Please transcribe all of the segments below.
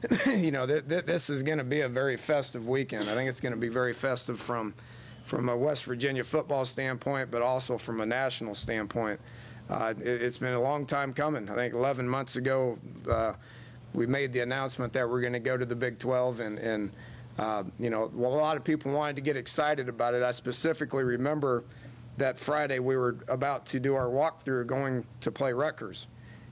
this is going to be a very festive weekend. I think it's going to be very festive from a West Virginia football standpoint, but also from a national standpoint. It's been a long time coming. I think 11 months ago, we made the announcement that we're going to go to the Big 12, and a lot of people wanted to get excited about it. I specifically remember that Friday we were about to do our walkthrough going to play Rutgers.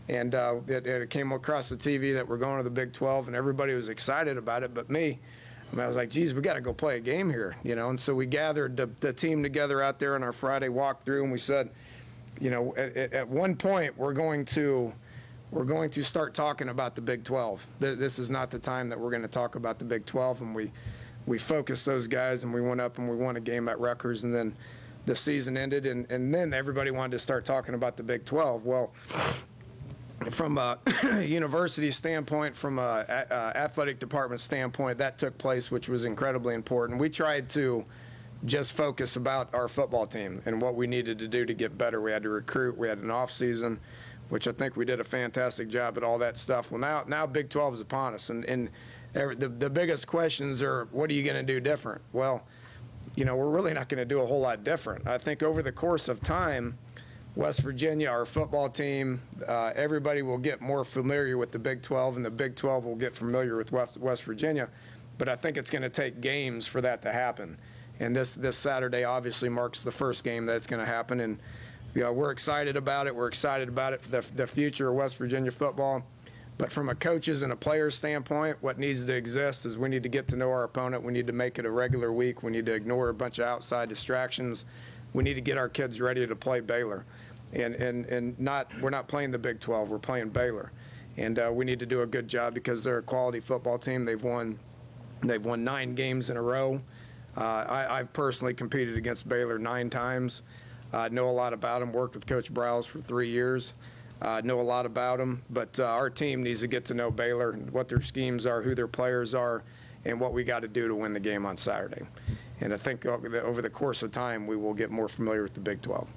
And it came across the TV that we're going to the Big 12, and everybody was excited about it but me. I was like, geez, we got to go play a game here, And so we gathered the team together out there on our Friday walkthrough, and we said, at one point we're going to start talking about the Big 12. This is not the time that we're going to talk about the Big 12, and we focused those guys, and we went up and we won a game at Rutgers, and then the season ended, and then everybody wanted to start talking about the Big 12. Well, from a university standpoint, from a athletic department standpoint, that took place, which was incredibly important. We tried to just focus about our football team and what we needed to do to get better. We had to recruit. We had an off season, which I think we did a fantastic job at all that stuff. Well, now Big 12 is upon us, and the biggest questions are, what are you going to do different? Well, we're really not going to do a whole lot different. I think over the course of time, West Virginia, our football team, everybody will get more familiar with the Big 12, and the Big 12 will get familiar with West Virginia. But I think it's going to take games for that to happen. And this Saturday obviously marks the first game that's going to happen. And we're excited about it. We're excited about it, the future of West Virginia football. But from a coaches and a players standpoint, what needs to exist is we need to get to know our opponent. We need to make it a regular week. We need to ignore a bunch of outside distractions. We need to get our kids ready to play Baylor. And we're not playing the Big 12. We're playing Baylor. And we need to do a good job because they're a quality football team. They've won 9 games in a row. I've personally competed against Baylor 9 times. I know a lot about them, worked with Coach Browse for 3 years. Know a lot about them. But our team needs to get to know Baylor, what their schemes are, who their players are, and what we got to do to win the game on Saturday. And I think over the course of time, we will get more familiar with the Big 12.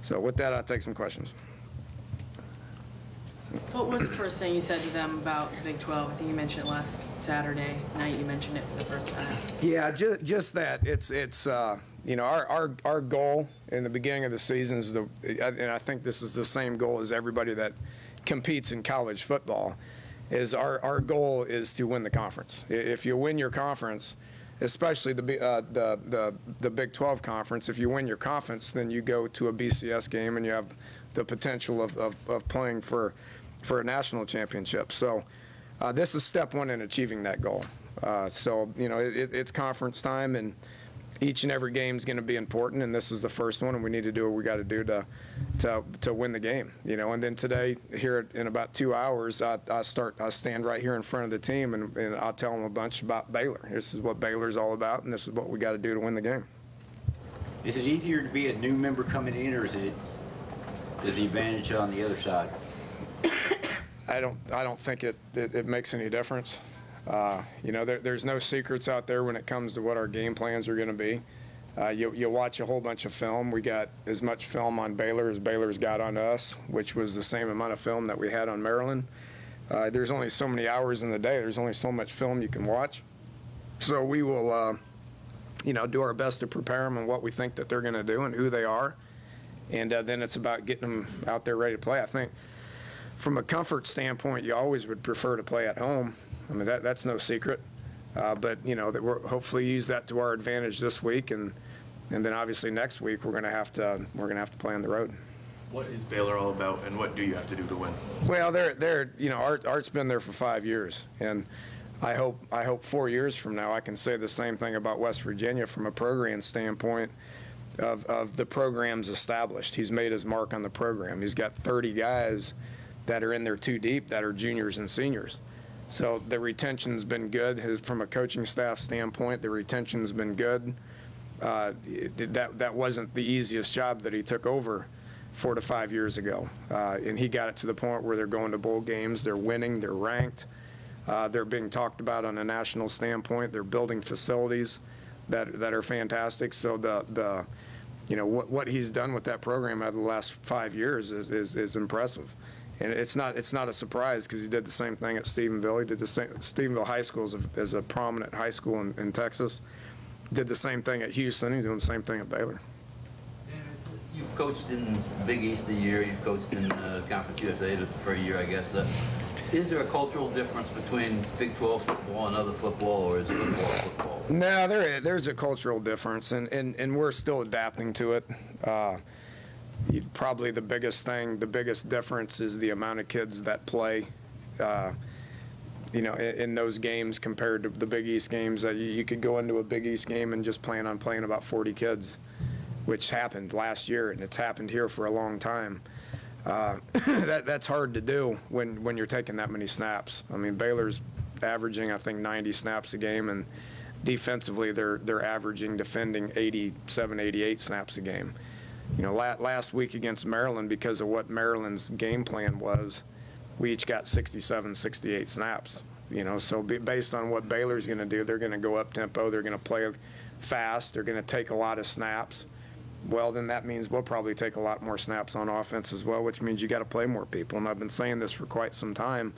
So with that, I'll take some questions. What was the first thing you said to them about the Big 12? I think you mentioned it last Saturday night. You mentioned it for the first time. Yeah, just that. It's our goal in the beginning of the season is and I think this is the same goal as everybody that competes in college football, is our goal is to win the conference. If you win your conference, especially the Big 12 conference, if you win your conference, then you go to a BCS game and you have the potential of playing for a national championship. So this is step one in achieving that goal. So it's conference time, and each and every game is going to be important, and this is the first one, and we need to do what we got to do to win the game. And then today, here in about 2 hours, I stand right here in front of the team, and I'll tell them a bunch about Baylor. This is what Baylor's all about, and this is what we got to do to win the game. Is it easier to be a new member coming in, or is the advantage on the other side? I don't think it makes any difference. There's no secrets out there when it comes to what our game plans are going to be. You watch a whole bunch of film. We got as much film on Baylor as Baylor's got on us, which was the same amount of film that we had on Maryland. There's only so many hours in the day. There's only so much film you can watch. So we will, do our best to prepare them on what we think that they're going to do and who they are. And then it's about getting them out there ready to play. I think from a comfort standpoint, you always would prefer to play at home. I mean, that's no secret. But, that we'll hopefully use that to our advantage this week. And then obviously next week we're going to have to play on the road. What is Baylor all about, and what do you have to do to win? Well, Art's been there for 5 years, and I hope 4 years from now I can say the same thing about West Virginia from a program standpoint of the program's established. He's made his mark on the program. He's got 30 guys that are in there too deep that are juniors and seniors. So the retention's been good. From a coaching staff standpoint, the retention's been good. That wasn't the easiest job that he took over 4 to 5 years ago. And he got it to the point where they're going to bowl games, they're winning, they're ranked, they're being talked about on a national standpoint, they're building facilities that are fantastic. So what he's done with that program over the last 5 years is impressive. And it's not a surprise because he did the same thing at Stephenville. He did the same. Stephenville High School is a prominent high school in Texas. Did the same thing at Houston. He's doing the same thing at Baylor. You've coached in Big East a year. You've coached in Conference USA for a year, I guess. Is there a cultural difference between Big 12 football and other football, or is football football? No, there's a cultural difference, and we're still adapting to it. Probably the biggest difference is the amount of kids that play, in those games compared to the Big East games. You could go into a Big East game and just plan on playing about 40 kids, which happened last year, and it's happened here for a long time. That's hard to do when you're taking that many snaps. I mean, Baylor's averaging, I think, 90 snaps a game, and defensively they're averaging defending 87, 88 snaps a game. Last week against Maryland, because of what Maryland's game plan was, we each got 67, 68 snaps. So based on what Baylor's going to do, they're going to go up tempo, they're going to play fast, they're going to take a lot of snaps. Well, then that means we'll probably take a lot more snaps on offense as well, which means you got to play more people. And I've been saying this for quite some time,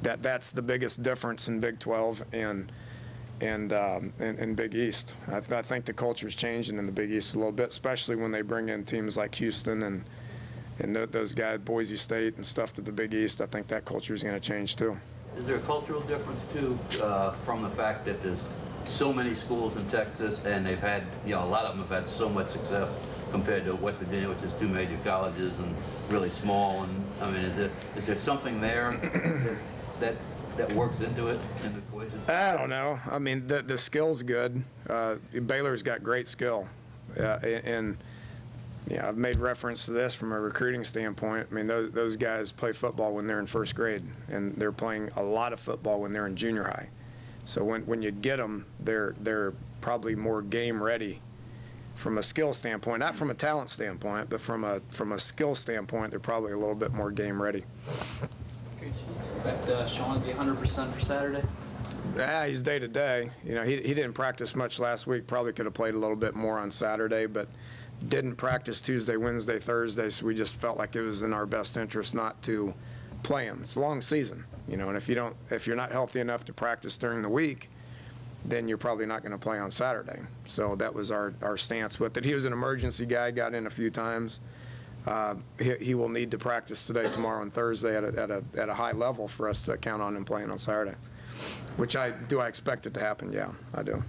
that's the biggest difference in Big 12 and Big East. I think the culture's changing in the Big East a little bit, especially when they bring in teams like Houston and those guys, Boise State and stuff to the Big East. I think that culture is going to change too. Is there a cultural difference too from the fact that there's so many schools in Texas, and they've had, a lot of them have had so much success compared to West Virginia, which is 2 major colleges and really small? And I mean, is there something there that works into it, in the equation? I don't know. I mean, the skill's good. Baylor's got great skill, and I've made reference to this from a recruiting standpoint. I mean, those guys play football when they're in first grade, and they're playing a lot of football when they're in junior high. So when you get them, they're probably more game ready from a skill standpoint, not from a talent standpoint, but from a skill standpoint, they're probably a little bit more game ready. Could you expect Sean to be 100% for Saturday? Yeah, he's day to day. He didn't practice much last week. Probably could have played a little bit more on Saturday, but didn't practice Tuesday, Wednesday, Thursday. So we just felt like it was in our best interest not to play him. It's a long season, and if you're not healthy enough to practice during the week, then you're probably not going to play on Saturday. So that was our stance with it. He was an emergency guy, got in a few times. He will need to practice today, tomorrow, and Thursday at a high level for us to count on him playing on Saturday. Which I expect it to happen? Yeah, I do.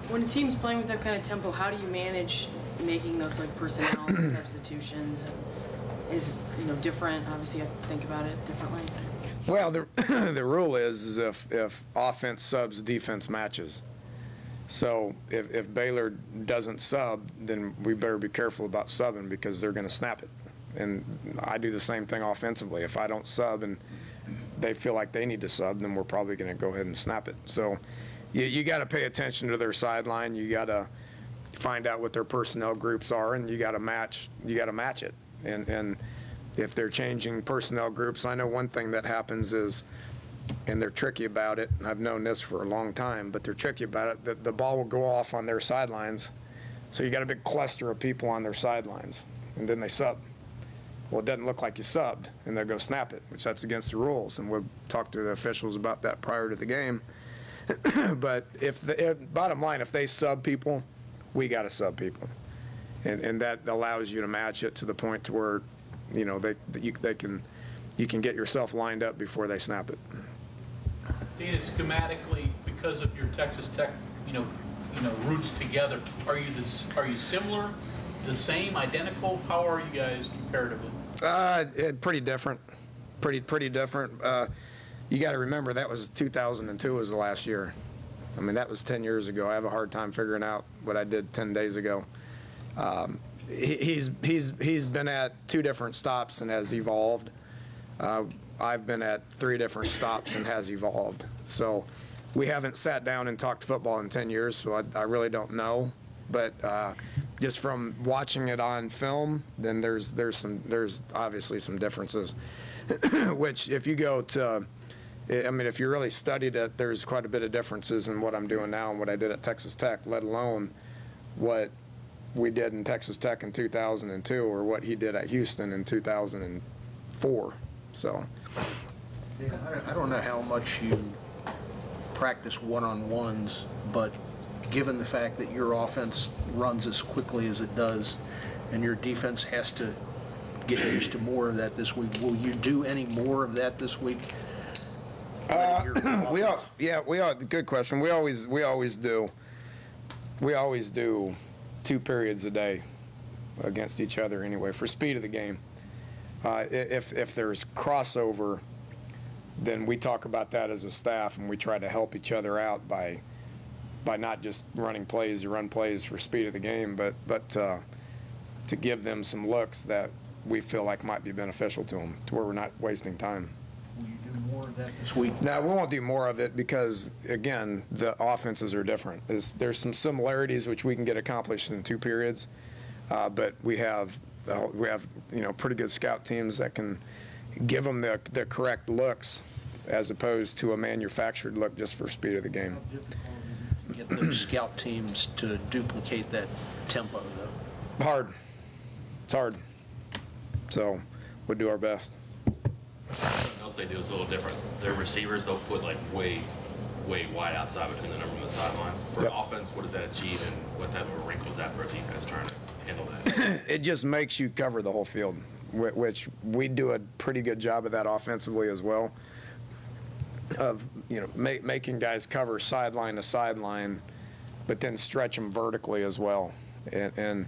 When a team's playing with that kind of tempo, how do you manage making those personnel substitutions? Is different? Obviously, you have to think about it differently. Well, the rule is if offense subs, defense matches. So if Baylor doesn't sub, then we better be careful about subbing because they're going to snap it. And I do the same thing offensively. If I don't sub and they feel like they need to sub, then we're probably going to go ahead and snap it. So you got to pay attention to their sideline. You got to find out what their personnel groups are, and you got to match it. And if they're changing personnel groups, I know one thing that happens is, and they're tricky about it, and I've known this for a long time, but they're tricky about it, that the ball will go off on their sidelines. So you got a big cluster of people on their sidelines, and then they sub. Well, it doesn't look like you subbed, and they'll go snap it, which that's against the rules, and we'll talk to the officials about that prior to the game. But bottom line, if they sub people, we got to sub people. And that allows you to match it to the point to where, you can get yourself lined up before they snap it. Dana, schematically, because of your Texas Tech, roots together, are you similar, the same, identical? How are you guys comparatively? Pretty different. Pretty different. You got to remember that was 2002 was the last year. I mean, that was 10 years ago. I have a hard time figuring out what I did 10 days ago. He's been at 2 different stops and has evolved. I've been at 3 different stops and has evolved. So we haven't sat down and talked football in 10 years, so I really don't know. But just from watching it on film, then there's obviously some differences. Which if you go to, I mean, if you really studied it, there's quite a bit of differences in what I'm doing now and what I did at Texas Tech, let alone what we did in Texas Tech in 2002 or what he did at Houston in 2005 4. So Yeah, I don't know how much you practice one-on-ones, but given the fact that your offense runs as quickly as it does and your defense has to get used to more of that this week, will you do any more of that this week? we are. Good question. We always do. We always do 2 periods a day against each other anyway for speed of the game. If there's crossover, then we talk about that as a staff, and we try to help each other out by not just running plays to run plays for speed of the game, but to give them some looks that we feel like might be beneficial to them, to where we're not wasting time. Will you do more of that this week? No, we won't do more of it because, again, the offenses are different. There's some similarities which we can get accomplished in 2 periods, but we have pretty good scout teams that can give them the correct looks as opposed to a manufactured look just for speed of the game. How difficult is it to get those scout teams to duplicate that tempo, though? Hard. It's hard. So we'll do our best. Something else they do is a little different. Their receivers, they'll put like way wide outside between the number and the sideline. For Yep. offense, what does that achieve, and what type of wrinkles is that for a defense trying to handle that? It just makes you cover the whole field, which we do a pretty good job of that offensively as well, of making guys cover sideline to sideline, but then stretch them vertically as well. And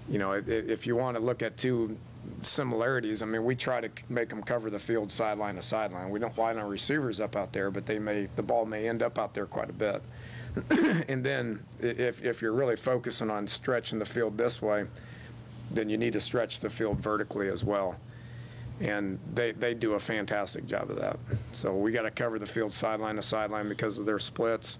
if you want to look at 2 similarities, I mean, we try to make them cover the field sideline to sideline. We don't line our receivers up out there, but the ball may end up out there quite a bit. And then if you're really focusing on stretching the field this way, then you need to stretch the field vertically as well. And they do a fantastic job of that. So we got to cover the field sideline to sideline because of their splits,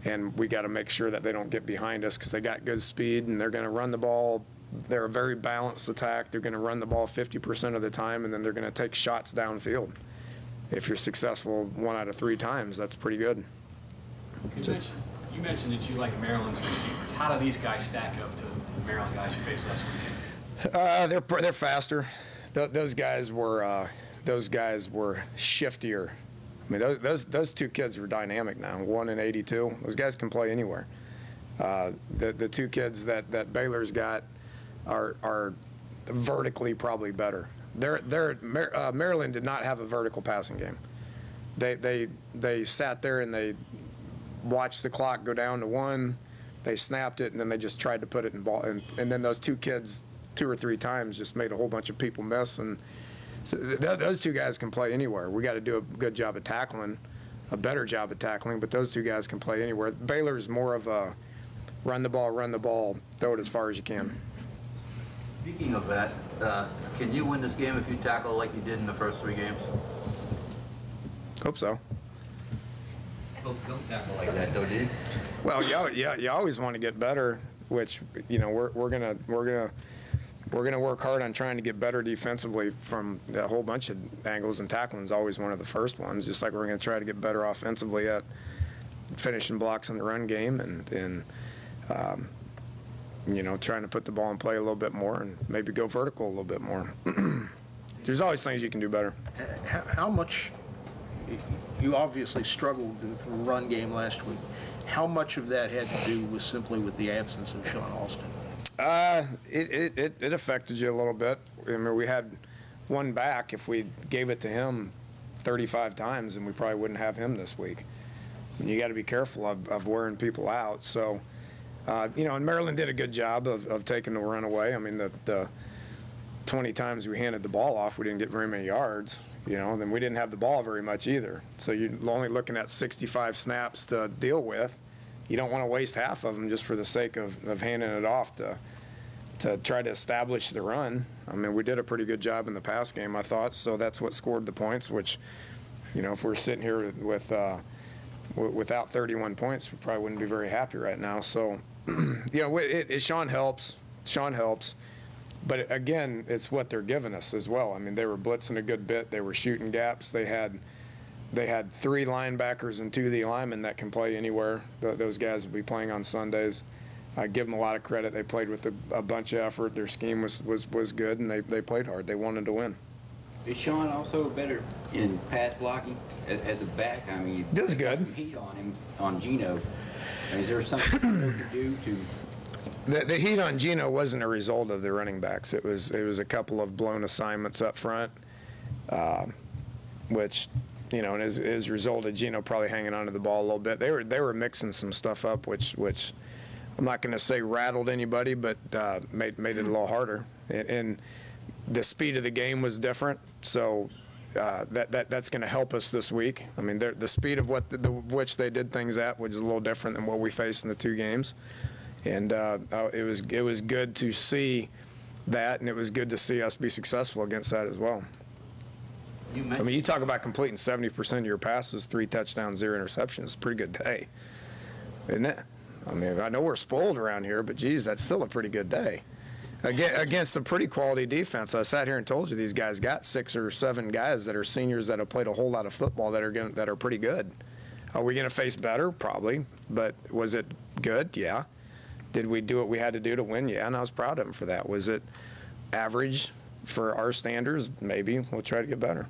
and we got to make sure that they don't get behind us because they got good speed and they're going to run the ball. They're a very balanced attack. They're going to run the ball 50% of the time, and then they're going to take shots downfield. If you're successful 1 out of 3 times, that's pretty good. You mentioned that you like Maryland's receivers. How do these guys stack up to the Maryland guys you faced last weekend? They're faster. Those guys were shiftier. I mean, those 2 kids were dynamic now. 1 and 82. Those guys can play anywhere. The 2 kids that Baylor's got are vertically probably better. Maryland did not have a vertical passing game. They sat there and they watched the clock go down to 1. They snapped it, and then they just tried to put it in ball. And then those 2 kids 2 or 3 times just made a whole bunch of people miss. And so those 2 guys can play anywhere. We got to do a good job of tackling, a better job of tackling, but those 2 guys can play anywhere. Baylor's more of a run the ball, throw it as far as you can. Speaking of that, can you win this game if you tackle like you did in the first 3 games? Hope so. Don't tackle like that, though, dude. Well, you always want to get better, which we're gonna work hard on trying to get better defensively from a whole bunch of angles, and tackling is always one of the first ones. Just like we're going to try to get better offensively at finishing blocks in the run game, and trying to put the ball in play a little bit more and maybe go vertical a little bit more. There's always things you can do better. How much, you obviously struggled with the run game last week. How much of that had to do with simply with the absence of Sean Alston? It affected you a little bit. I mean, we had 1 back. If we gave it to him 35 times, then we probably wouldn't have him this week. And you got to be careful of wearing people out. So, and Maryland did a good job of taking the run away. I mean, the 20 times we handed the ball off, we didn't get very many yards. And then we didn't have the ball very much either. So you're only looking at 65 snaps to deal with. You don't want to waste half of them just for the sake of handing it off to try to establish the run. I mean, we did a pretty good job in the pass game, I thought. So that's what scored the points, which, if we're sitting here without 31 points, we probably wouldn't be very happy right now. So, Sean helps. But again, it's what they're giving us as well. I mean, they were blitzing a good bit. They were shooting gaps. They had 3 linebackers and 2 D linemen that can play anywhere. Those guys will be playing on Sundays. I give them a lot of credit. They played with a bunch of effort. Their scheme was good, and they played hard. They wanted to win. Is Sean also better in pass blocking as a back? I mean, This is good. Some heat on him, on Gino. I mean, is there something you could do to? The heat on Gino wasn't a result of the running backs. It was a couple of blown assignments up front, which, you know, as resulted Gino probably hanging onto the ball a little bit. They were mixing some stuff up, which I'm not going to say rattled anybody, but made it a little harder. And the speed of the game was different, so that's going to help us this week. I mean, the speed of which they did things at, which is a little different than what we faced in the two games. And it was good to see that, and it was good to see us be successful against that as well. I mean, you talk about completing 70% of your passes, 3 touchdowns, 0 interceptions. It's a pretty good day, isn't it? I mean, I know we're spoiled around here, but, geez, that's still a pretty good day. Against a pretty quality defense. I sat here and told you these guys got 6 or 7 guys that are seniors that have played a whole lot of football that are pretty good. Are we going to face better? Probably. But was it good? Yeah. Did we do what we had to do to win? Yeah, and I was proud of them for that. Was it average for our standards? Maybe. We'll try to get better.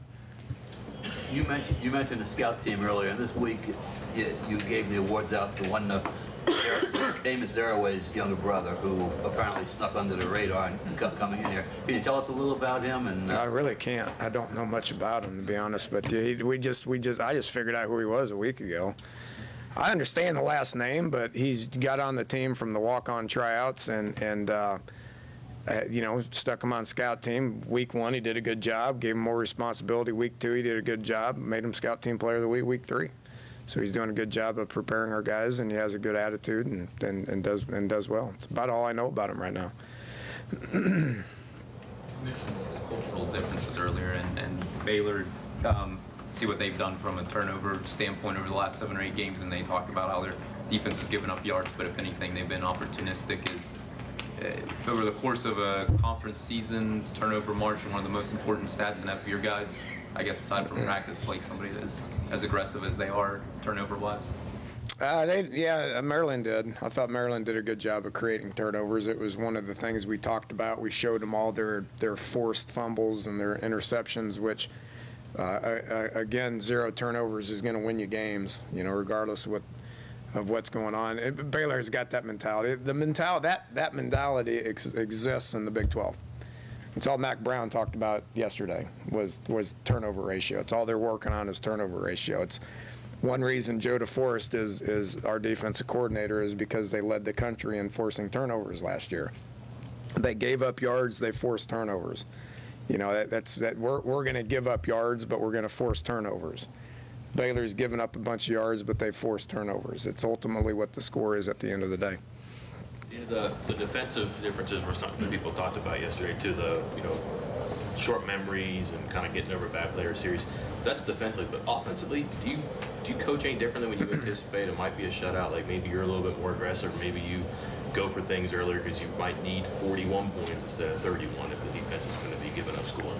You mentioned the scout team earlier, and this week you gave the awards out to one Amos Zaraway's younger brother, who apparently snuck under the radar and coming in here. Can you tell us a little about him? And I really can't. I don't know much about him, to be honest. But I just figured out who he was a week ago. I understand the last name, but he's got on the team from the walk-on tryouts and you know, stuck him on scout team. Week 1, he did a good job, gave him more responsibility. Week 2, he did a good job, made him scout team player of the week. Week 3, so he's doing a good job of preparing our guys, and he has a good attitude and does well. It's about all I know about him right now. You mentioned the cultural differences earlier, and Baylor. See what they've done from a turnover standpoint over the last 7 or 8 games, and they talk about how their defense has given up yards, but if anything, they've been opportunistic. Over the course of a conference season, turnover margin, one of the most important stats in that for your guys, I guess aside from practice, playing somebody as aggressive as they are turnover-wise? Maryland did. I thought Maryland did a good job of creating turnovers. It was one of the things we talked about. We showed them all their forced fumbles and their interceptions, which again, 0 turnovers is going to win you games, you know, regardless of what's going on. Baylor's got that mentality. That mentality exists in the Big 12. It's all Mac Brown talked about yesterday was turnover ratio. It's all they're working on is turnover ratio. It's one reason Joe DeForest is our defensive coordinator is because they led the country in forcing turnovers last year. They gave up yards. They forced turnovers. You know, we're going to give up yards, but we're going to force turnovers. Baylor's given up a bunch of yards, but they forced turnovers. It's ultimately what the score is at the end of the day. Yeah, the defensive differences were something that people talked about yesterday too. The short memories and kind of getting over bad player series. That's defensively, but offensively, do you coach any different than when you anticipate it might be a shutout? Like maybe you're a little bit more aggressive, maybe you go for things earlier because you might need 41 points instead of 31 if the defense is going to be giving up scoring.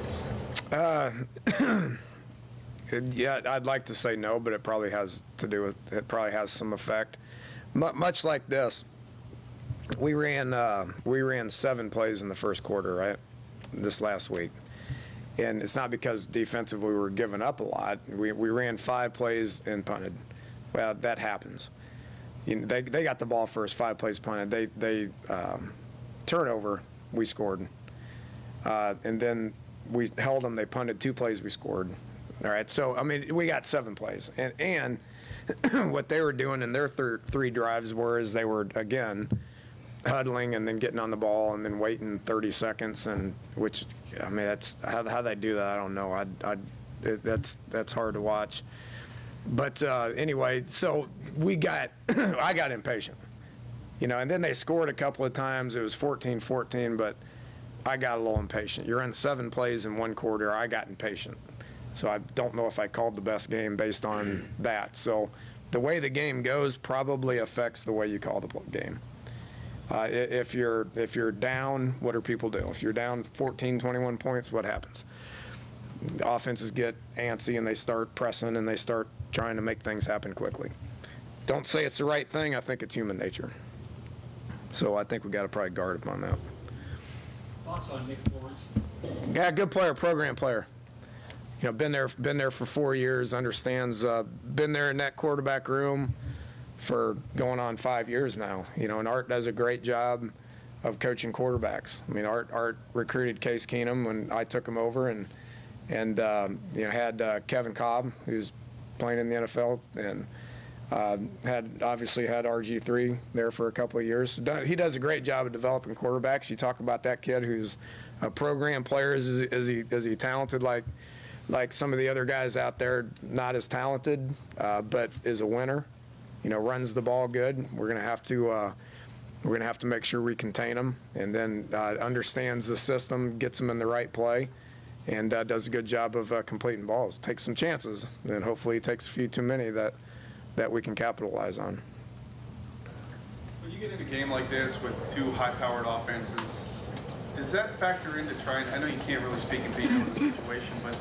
Yeah, I'd like to say no, but it probably has to do with it. Probably has some effect. Much like this, we ran 7 plays in the first quarter, right? This last week, and it's not because defensively we were giving up a lot. We ran 5 plays and punted. Well, that happens. You know, they got the ball first, 5 plays punted. They turnover, we scored, and then we held them. They punted 2 plays, we scored. All right, so I mean we got 7 plays, and what they were doing in their 3 drives was they were again huddling and then getting on the ball and then waiting 30 seconds, and which I mean that's how they do that. I don't know. That's hard to watch. But anyway, so I got impatient, you know, and then they scored a couple of times. It was 14-14, but I got a little impatient. You're in 7 plays in 1 quarter. I got impatient. So I don't know if I called the best game based on that. So the way the game goes probably affects the way you call the game. If you're down, what do people do? If you're down 14, 21 points, what happens? The offenses get antsy and they start pressing and they start trying to make things happen quickly. Don't say it's the right thing. I think it's human nature. So I think we got to probably guard up on that. Thoughts on Nick Florence? Yeah, good player, program player. you know, been there for 4 years, understands, been there in that quarterback room for going on 5 years now. You know, and Art does a great job of coaching quarterbacks. I mean, Art recruited Case Keenum when I took him over, and you know, had Kevin Cobb, who's playing in the NFL, and obviously had RG3 there for a couple of years. He does a great job of developing quarterbacks. You talk about that kid who's a program player. Is he talented like some of the other guys out there? Not as talented, but is a winner. You know, runs the ball good. We're gonna have to make sure we contain him, and then understands the system, gets him in the right play, and does a good job of completing balls. Takes some chances, and hopefully he takes a few too many that we can capitalize on. When you get in a game like this with two high-powered offenses, does that factor into trying? I know you can't really speak and beat on the situation, but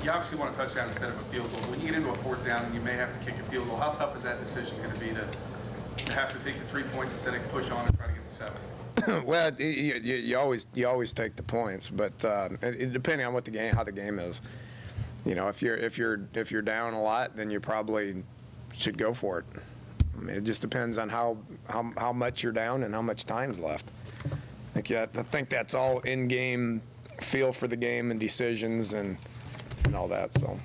you obviously want a touchdown instead of a field goal. When you get into a 4th down and you may have to kick a field goal, how tough is that decision going to be to have to take the 3 points instead of push on and try to get the 7? Well, you always take the points, but depending on how the game is, you know, if you're down a lot, then you probably should go for it. I mean, it just depends on how much you're down and how much time's left. I think that's all in-game feel for the game and decisions and all that. So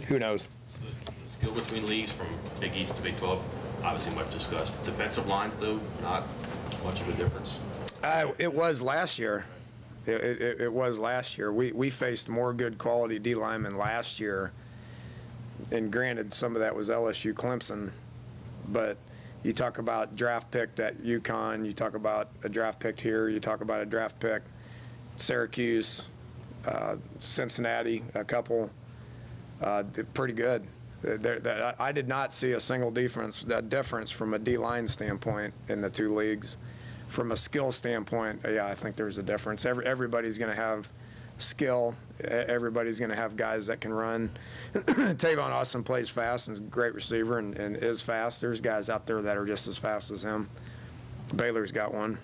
who knows? The skill between leagues from Big East to Big 12, obviously much discussed. Defensive lines, though, not much of a difference. It was last year. It was last year. We faced more good quality D linemen last year, and granted, some of that was LSU, Clemson, but you talk about draft pick at UConn, you talk about a draft pick here, you talk about a draft pick Syracuse, Cincinnati, a couple, pretty good. I did not see a single difference from a D-line standpoint in the two leagues. From a skill standpoint, yeah, I think there's a difference. Everybody's going to have skill. Everybody's going to have guys that can run. Tavon Austin plays fast and is a great receiver and is fast. There's guys out there that are just as fast as him. Baylor's got one.